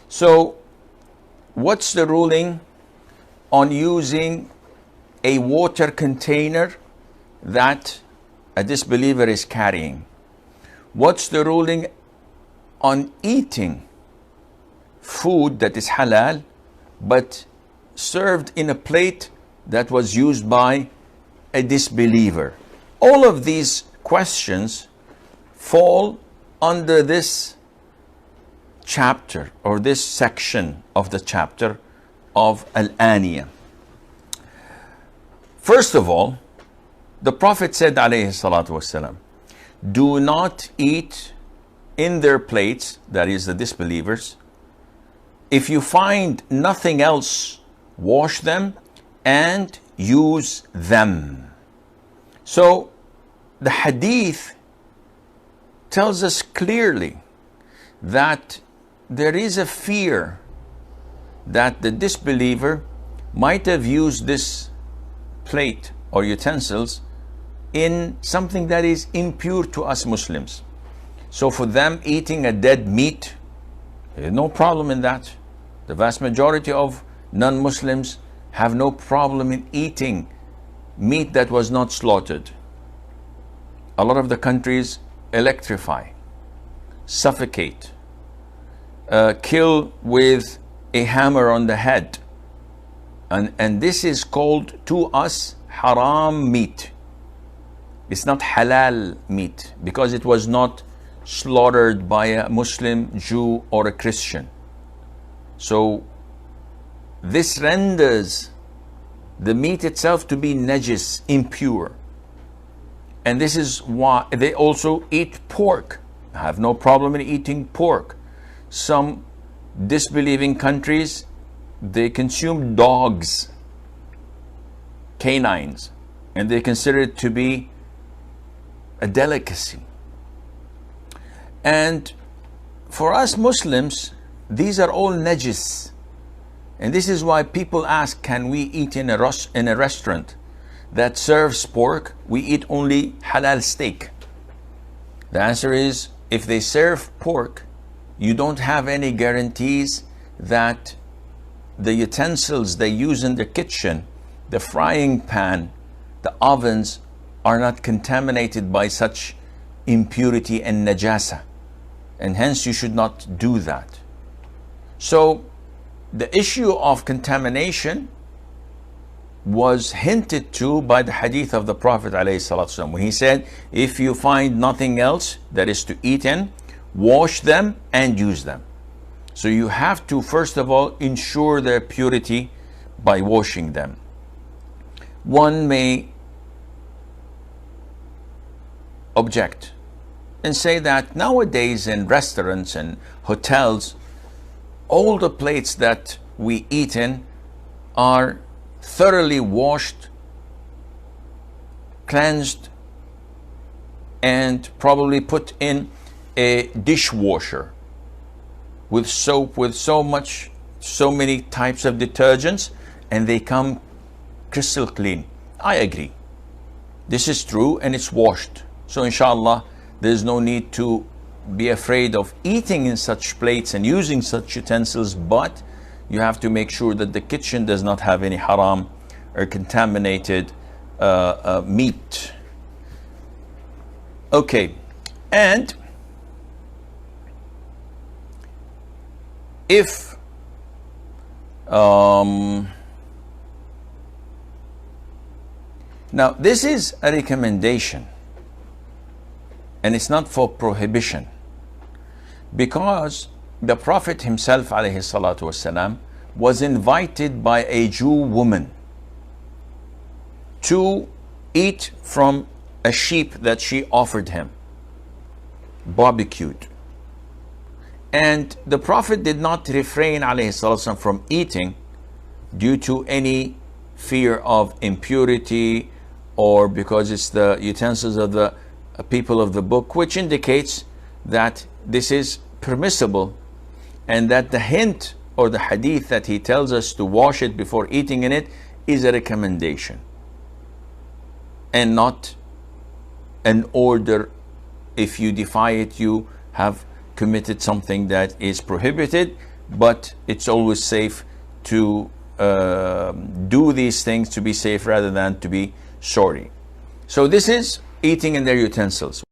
So what's the ruling on using a water container that a disbeliever is carrying? What's the ruling on eating food that is halal but served in a plate that was used by a disbeliever? All of these questions fall under this chapter or this section of the chapter of Al-Aniyah. First of all, the Prophet said, alayhi salatu wasalam, do not eat in their plates, that is the disbelievers. If you find nothing else, wash them and use them. So the hadith tells us clearly that there is a fear that the disbeliever might have used this plate or utensils in something that is impure to us Muslims. So for them, eating a dead meat, there's no problem in that. The vast majority of non-Muslims have no problem in eating meat that was not slaughtered. A lot of the countries electrify, suffocate, kill with a hammer on the head. And this is called to us haram meat. It's not halal meat because it was not slaughtered by a Muslim, Jew, or a Christian. So this renders the meat itself to be najis, impure. And this is why they also eat pork. I have no problem in eating pork. Some disbelieving countries, they consume dogs, canines, and they consider it to be a delicacy. And for us Muslims, these are all najis. And this is why people ask, can we eat in a restaurant that serves pork? We eat only halal steak. The answer is, if they serve pork, you don't have any guarantees that the utensils they use in the kitchen, the frying pan, the ovens, are not contaminated by such impurity and najasa. And hence you should not do that. So the issue of contamination was hinted to by the hadith of the Prophet ﷺ, when he said, if you find nothing else that is to eat in, wash them and use them. So you have to first of all ensure their purity by washing them. One may object and say that nowadays in restaurants and hotels, all the plates that we eat in are thoroughly washed, cleansed, and probably put in a dishwasher with soap, with so many types of detergents, and they come crystal clean. I agree. This is true, and it's washed. So inshallah, there's no need to be afraid of eating in such plates and using such utensils, but you have to make sure that the kitchen does not have any haram or contaminated meat. Okay, and if now this is a recommendation and it's not for prohibition, because the Prophet himself alayhi salatu wasalam was invited by a Jew woman to eat from a sheep that she offered him, barbecued. And the Prophet did not refrain alayhi salatu wasalam from eating due to any fear of impurity or because it's the utensils of the people of the book, which indicates that this is permissible, and that the hint or the hadith that he tells us to wash it before eating in it is a recommendation and not an order. If you defy it, you have committed something that is prohibited. but it's always safe to do these things to be safe rather than to be shorty. So this is eating in their utensils.